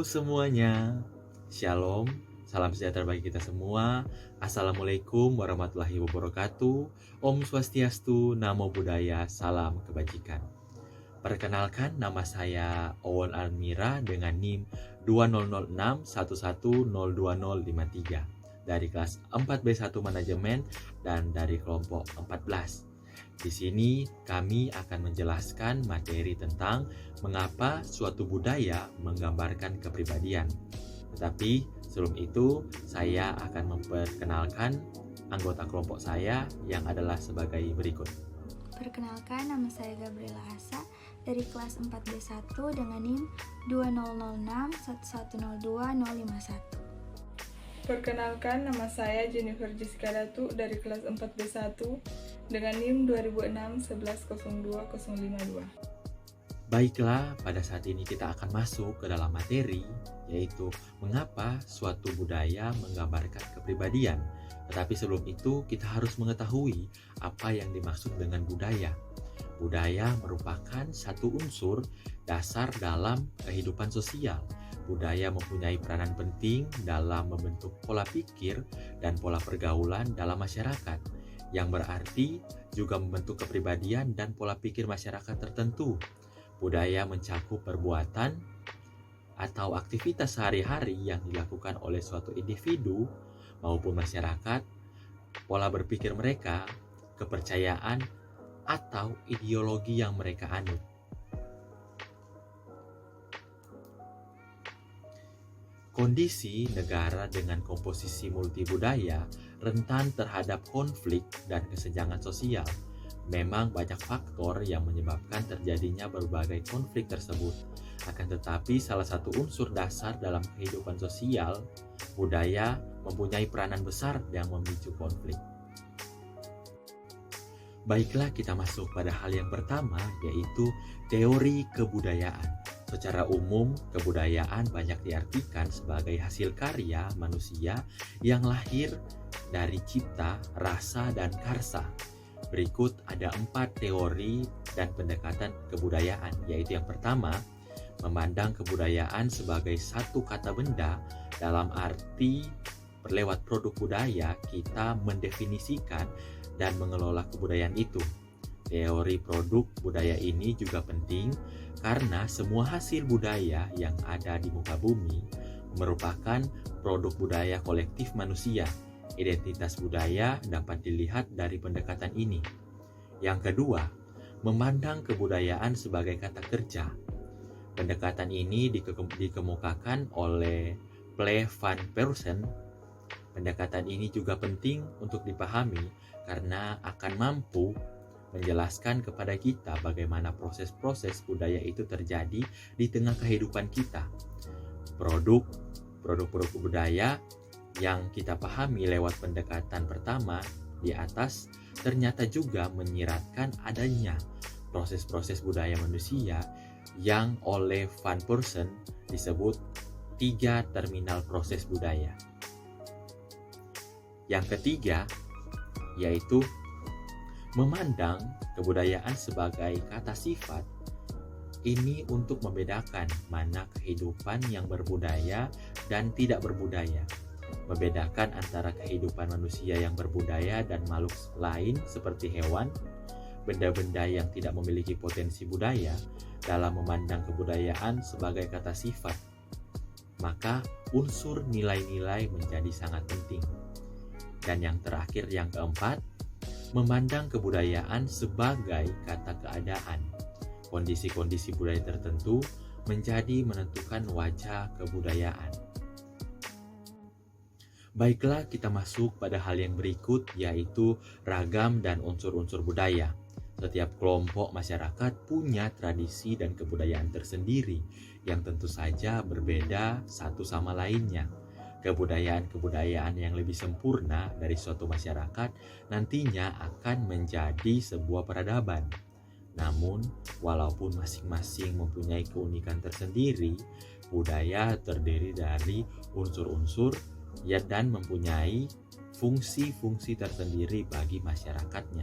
semuanya, Shalom, salam sejahtera bagi kita semua. Assalamualaikum warahmatullahi wabarakatuh. Om Swastiastu, Namo Buddhaya, salam kebajikan. Perkenalkan, nama saya Owen Almira dengan NIM 200611020053 dari kelas 4B1 Manajemen dan dari kelompok 14. Di sini kami akan menjelaskan materi tentang mengapa suatu budaya menggambarkan kepribadian. Tetapi sebelum itu, saya akan memperkenalkan anggota kelompok saya yang adalah sebagai berikut. Perkenalkan, nama saya Gabriela Asa dari kelas 4B1 dengan NIM 200611020051. Perkenalkan, nama saya Jennifer Jessica Datu dari kelas 4B1 dengan NIM 200611020052. Baiklah, pada saat ini kita akan masuk ke dalam materi, yaitu mengapa suatu budaya menggambarkan kepribadian. Tetapi sebelum itu, kita harus mengetahui apa yang dimaksud dengan budaya. Budaya merupakan satu unsur dasar dalam kehidupan sosial. Budaya mempunyai peranan penting dalam membentuk pola pikir dan pola pergaulan dalam masyarakat, yang berarti juga membentuk kepribadian dan pola pikir masyarakat tertentu. Budaya mencakup perbuatan atau aktivitas sehari-hari yang dilakukan oleh suatu individu maupun masyarakat, pola berpikir mereka, kepercayaan, atau ideologi yang mereka anut. Kondisi negara dengan komposisi multibudaya rentan terhadap konflik dan kesenjangan sosial. Memang banyak faktor yang menyebabkan terjadinya berbagai konflik tersebut. Akan tetapi salah satu unsur dasar dalam kehidupan sosial, budaya mempunyai peranan besar yang memicu konflik. Baiklah, kita masuk pada hal yang pertama, yaitu teori kebudayaan. Secara umum, kebudayaan banyak diartikan sebagai hasil karya manusia yang lahir dari cipta, rasa, dan karsa. Berikut ada 4 teori dan pendekatan kebudayaan, yaitu yang pertama, memandang kebudayaan sebagai satu kata benda dalam arti lewat produk budaya kita mendefinisikan dan mengelola kebudayaan itu. Teori produk budaya ini juga penting karena semua hasil budaya yang ada di muka bumi merupakan produk budaya kolektif manusia. Identitas budaya dapat dilihat dari pendekatan ini. Yang kedua, memandang kebudayaan sebagai kata kerja. Pendekatan ini dikemukakan oleh Ple van Persen. Pendekatan ini juga penting untuk dipahami karena akan mampu menjelaskan kepada kita bagaimana proses-proses budaya itu terjadi di tengah kehidupan kita. Produk-produk budaya yang kita pahami lewat pendekatan pertama di atas ternyata juga menyiratkan adanya proses-proses budaya manusia yang oleh Van Persen disebut 3 terminal proses budaya. Yang ketiga, yaitu memandang kebudayaan sebagai kata sifat. Ini untuk membedakan mana kehidupan yang berbudaya dan tidak berbudaya. Membedakan antara kehidupan manusia yang berbudaya dan makhluk lain seperti hewan, benda-benda yang tidak memiliki potensi budaya dalam memandang kebudayaan sebagai kata sifat. Maka unsur nilai-nilai menjadi sangat penting. Dan yang terakhir, yang keempat, memandang kebudayaan sebagai kata keadaan. Kondisi-kondisi budaya tertentu menjadi menentukan wajah kebudayaan. Baiklah, kita masuk pada hal yang berikut, yaitu ragam dan unsur-unsur budaya. Setiap kelompok masyarakat punya tradisi dan kebudayaan tersendiri yang tentu saja berbeda satu sama lainnya. Kebudayaan-kebudayaan yang lebih sempurna dari suatu masyarakat nantinya akan menjadi sebuah peradaban. Namun, walaupun masing-masing mempunyai keunikan tersendiri, budaya terdiri dari unsur-unsur dan mempunyai fungsi-fungsi tersendiri bagi masyarakatnya.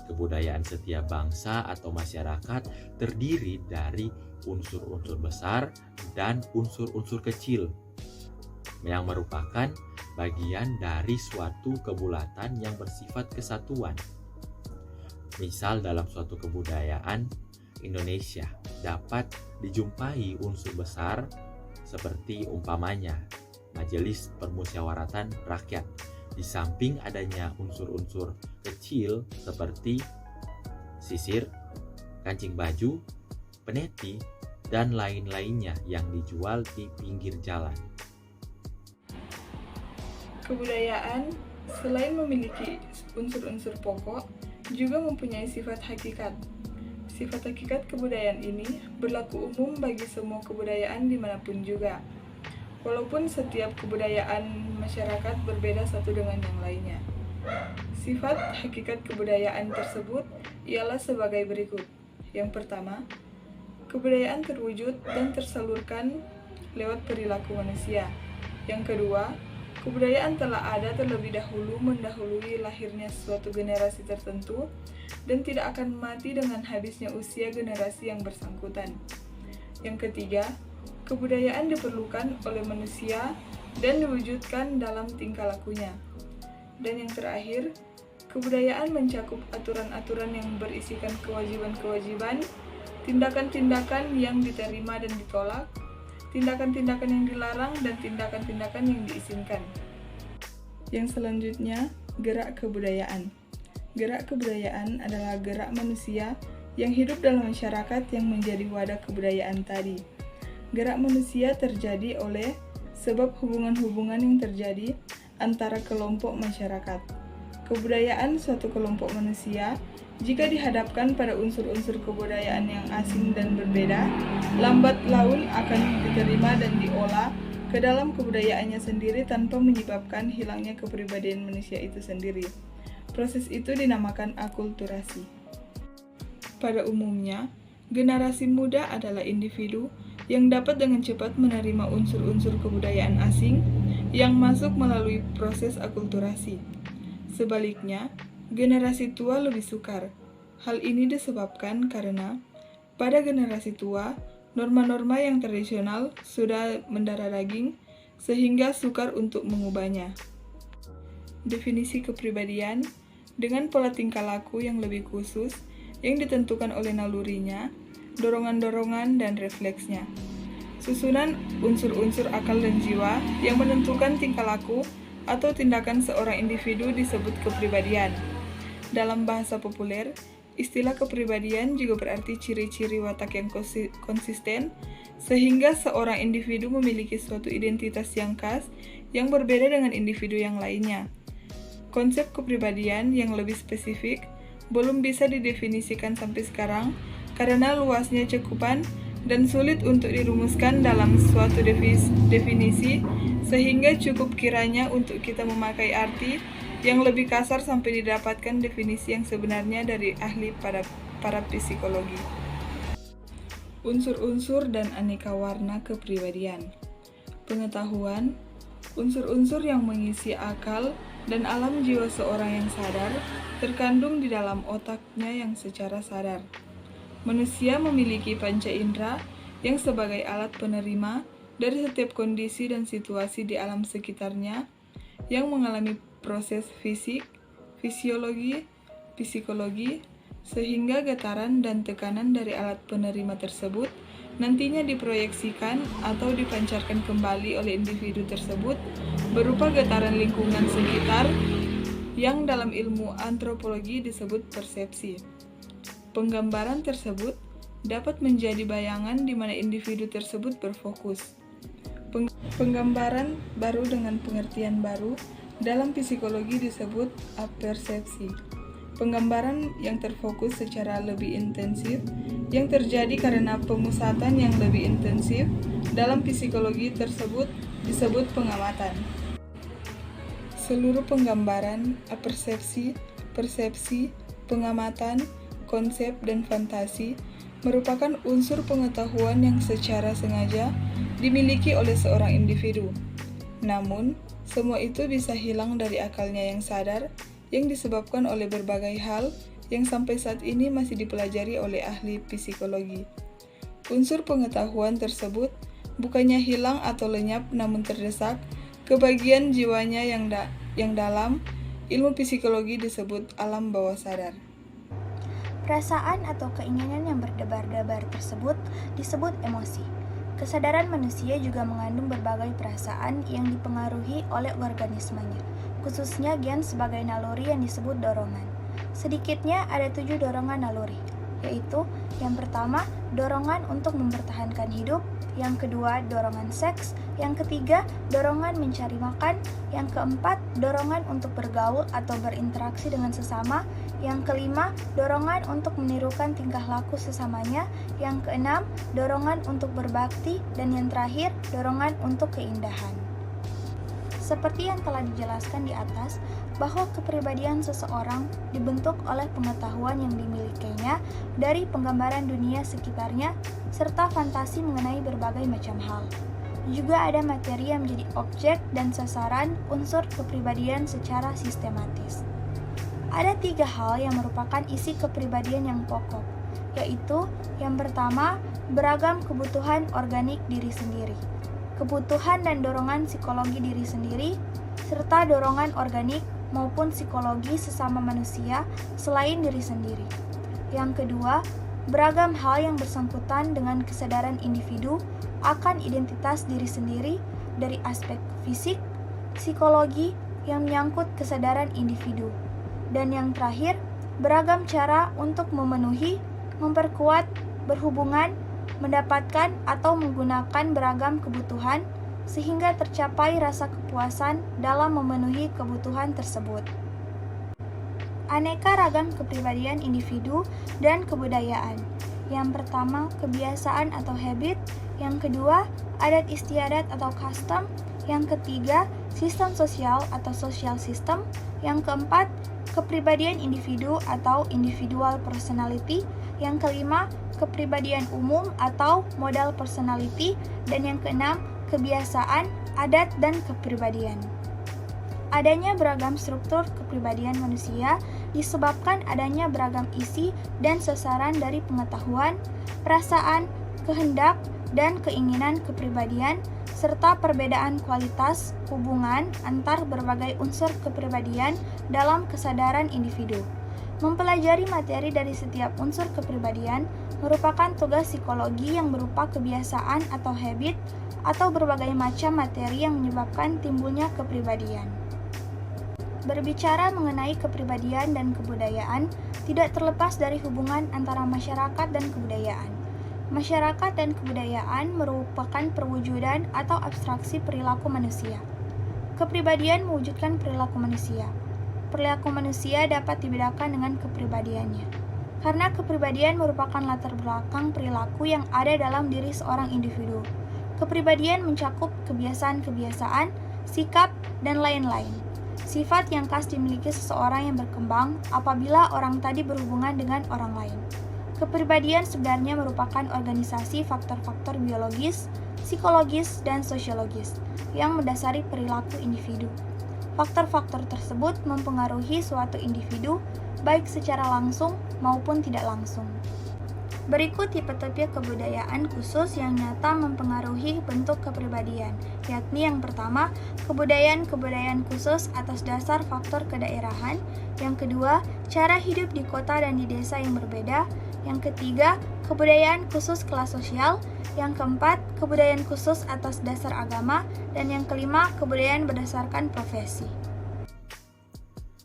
Kebudayaan setiap bangsa atau masyarakat terdiri dari unsur-unsur besar dan unsur-unsur kecil yang merupakan bagian dari suatu kebulatan yang bersifat kesatuan. Misal dalam suatu kebudayaan Indonesia dapat dijumpai unsur besar seperti umpamanya Majelis Permusyawaratan Rakyat, di samping adanya unsur-unsur kecil seperti sisir, kancing baju, peneti, dan lain-lainnya yang dijual di pinggir jalan. Kebudayaan selain memiliki unsur-unsur pokok, juga mempunyai sifat hakikat. Sifat hakikat kebudayaan ini berlaku umum bagi semua kebudayaan dimanapun juga, walaupun setiap kebudayaan masyarakat berbeda satu dengan yang lainnya. Sifat hakikat kebudayaan tersebut ialah sebagai berikut. Yang pertama, kebudayaan terwujud dan tersalurkan lewat perilaku manusia. Yang kedua, kebudayaan telah ada terlebih dahulu mendahului lahirnya suatu generasi tertentu dan tidak akan mati dengan habisnya usia generasi yang bersangkutan. Yang ketiga, kebudayaan diperlukan oleh manusia dan diwujudkan dalam tingkah lakunya. Dan yang terakhir, kebudayaan mencakup aturan-aturan yang berisikan kewajiban-kewajiban, tindakan-tindakan yang diterima dan ditolak, tindakan-tindakan yang dilarang, dan tindakan-tindakan yang diizinkan. Yang selanjutnya, gerak kebudayaan. Gerak kebudayaan adalah gerak manusia yang hidup dalam masyarakat yang menjadi wadah kebudayaan tadi. Gerak manusia terjadi oleh sebab hubungan-hubungan yang terjadi antara kelompok masyarakat. Kebudayaan suatu kelompok manusia, jika dihadapkan pada unsur-unsur kebudayaan yang asing dan berbeda, lambat laun akan diterima dan diolah ke dalam kebudayaannya sendiri tanpa menyebabkan hilangnya kepribadian manusia itu sendiri. Proses itu dinamakan akulturasi. Pada umumnya, generasi muda adalah individu yang dapat dengan cepat menerima unsur-unsur kebudayaan asing yang masuk melalui proses akulturasi. Sebaliknya, generasi tua lebih sukar. Hal ini disebabkan karena pada generasi tua, norma-norma yang tradisional sudah mendarah daging sehingga sukar untuk mengubahnya. Definisi kepribadian dengan pola tingkah laku yang lebih khusus yang ditentukan oleh nalurinya, dorongan-dorongan, dan refleksnya. Susunan unsur-unsur akal dan jiwa yang menentukan tingkah laku atau tindakan seorang individu disebut kepribadian. Dalam bahasa populer, istilah kepribadian juga berarti ciri-ciri watak yang konsisten, sehingga seorang individu memiliki suatu identitas yang khas yang berbeda dengan individu yang lainnya. Konsep kepribadian yang lebih spesifik belum bisa didefinisikan sampai sekarang karena luasnya cakupan dan sulit untuk dirumuskan dalam suatu definisi, sehingga cukup kiranya untuk kita memakai arti yang lebih kasar sampai didapatkan definisi yang sebenarnya dari ahli para psikologi. Unsur-unsur dan aneka warna kepribadian. Pengetahuan, unsur-unsur yang mengisi akal dan alam jiwa seorang yang sadar terkandung di dalam otaknya yang secara sadar. Manusia memiliki panca indera yang sebagai alat penerima dari setiap kondisi dan situasi di alam sekitarnya yang mengalami proses fisik, fisiologi, psikologi, sehingga getaran dan tekanan dari alat penerima tersebut nantinya diproyeksikan atau dipancarkan kembali oleh individu tersebut berupa getaran lingkungan sekitar yang dalam ilmu antropologi disebut persepsi. Penggambaran tersebut dapat menjadi bayangan di mana individu tersebut berfokus. Penggambaran baru dengan pengertian baru dalam psikologi disebut apersepsi. Penggambaran yang terfokus secara lebih intensif yang terjadi karena pemusatan yang lebih intensif dalam psikologi tersebut disebut pengamatan. Seluruh penggambaran, apersepsi, persepsi, pengamatan, konsep, dan fantasi merupakan unsur pengetahuan yang secara sengaja dimiliki oleh seorang individu. Namun, semua itu bisa hilang dari akalnya yang sadar yang disebabkan oleh berbagai hal yang sampai saat ini masih dipelajari oleh ahli psikologi. Unsur pengetahuan tersebut bukannya hilang atau lenyap namun terdesak ke bagian jiwanya yang dalam. Ilmu psikologi disebut alam bawah sadar. Perasaan atau keinginan yang berdebar-debar tersebut disebut emosi. Kesadaran manusia juga mengandung berbagai perasaan yang dipengaruhi oleh organismenya, khususnya gen sebagai naluri yang disebut dorongan. Sedikitnya ada 7 dorongan naluri, yaitu yang pertama, dorongan untuk mempertahankan hidup, yang kedua, dorongan seks, yang ketiga, dorongan mencari makan, yang keempat, dorongan untuk bergaul atau berinteraksi dengan sesama, yang kelima, dorongan untuk menirukan tingkah laku sesamanya, yang keenam, dorongan untuk berbakti, dan yang terakhir, dorongan untuk keindahan. Seperti yang telah dijelaskan di atas, bahwa kepribadian seseorang dibentuk oleh pengetahuan yang dimilikinya dari penggambaran dunia sekitarnya, serta fantasi mengenai berbagai macam hal. Juga ada materi yang menjadi objek dan sasaran unsur kepribadian secara sistematis. Ada 3 hal yang merupakan isi kepribadian yang pokok, yaitu yang pertama, beragam kebutuhan organik diri sendiri, kebutuhan dan dorongan psikologi diri sendiri, serta dorongan organik maupun psikologi sesama manusia selain diri sendiri. Yang kedua, beragam hal yang bersangkutan dengan kesadaran individu akan identitas diri sendiri dari aspek fisik, psikologi yang menyangkut kesadaran individu. Dan yang terakhir, beragam cara untuk memenuhi, memperkuat, berhubungan, mendapatkan atau menggunakan beragam kebutuhan sehingga tercapai rasa kepuasan dalam memenuhi kebutuhan tersebut. Aneka ragam kepribadian individu dan kebudayaan. Yang pertama, kebiasaan atau habit. Yang kedua, adat istiadat atau custom. Yang ketiga, sistem sosial atau social system. Yang keempat, kepribadian individu atau individual personality. Yang kelima, kepribadian umum atau modal personality. Dan yang keenam, kebiasaan, adat, dan kepribadian. Adanya beragam struktur kepribadian manusia disebabkan adanya beragam isi dan sasaran dari pengetahuan, perasaan, kehendak, dan keinginan kepribadian, serta perbedaan kualitas hubungan antar berbagai unsur kepribadian dalam kesadaran individu. Mempelajari materi dari setiap unsur kepribadian merupakan tugas psikologi yang berupa kebiasaan atau habit atau berbagai macam materi yang menyebabkan timbulnya kepribadian. Berbicara mengenai kepribadian dan kebudayaan tidak terlepas dari hubungan antara masyarakat dan kebudayaan. Masyarakat dan kebudayaan merupakan perwujudan atau abstraksi perilaku manusia. Kepribadian mewujudkan perilaku manusia. Perilaku manusia dapat dibedakan dengan kepribadiannya. Karena kepribadian merupakan latar belakang perilaku yang ada dalam diri seorang individu. Kepribadian mencakup kebiasaan-kebiasaan, sikap, dan lain-lain. Sifat yang khas dimiliki seseorang yang berkembang apabila orang tadi berhubungan dengan orang lain. Kepribadian sebenarnya merupakan organisasi faktor-faktor biologis, psikologis, dan sosiologis yang mendasari perilaku individu. Faktor-faktor tersebut mempengaruhi suatu individu baik secara langsung maupun tidak langsung. Berikut tipe-tipe kebudayaan khusus yang nyata mempengaruhi bentuk kepribadian, yakni yang pertama, kebudayaan-kebudayaan khusus atas dasar faktor kedaerahan. Yang kedua, cara hidup di kota dan di desa yang berbeda. Yang ketiga, kebudayaan khusus kelas sosial. Yang keempat, kebudayaan khusus atas dasar agama. Dan yang kelima, kebudayaan berdasarkan profesi.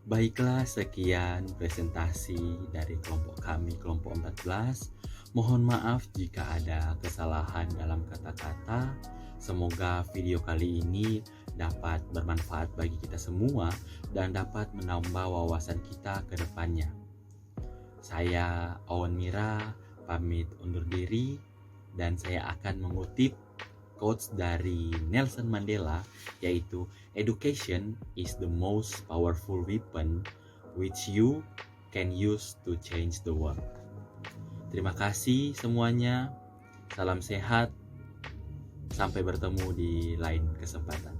Baiklah, sekian presentasi dari kelompok kami, kelompok 14. Mohon maaf jika ada kesalahan dalam kata-kata. Semoga video kali ini dapat bermanfaat bagi kita semua dan dapat menambah wawasan kita ke depannya. Saya Awan Mira, pamit undur diri, dan saya akan mengutip quotes dari Nelson Mandela, yaitu education is the most powerful weapon which you can use to change the world. Terima kasih semuanya, salam sehat, sampai bertemu di lain kesempatan.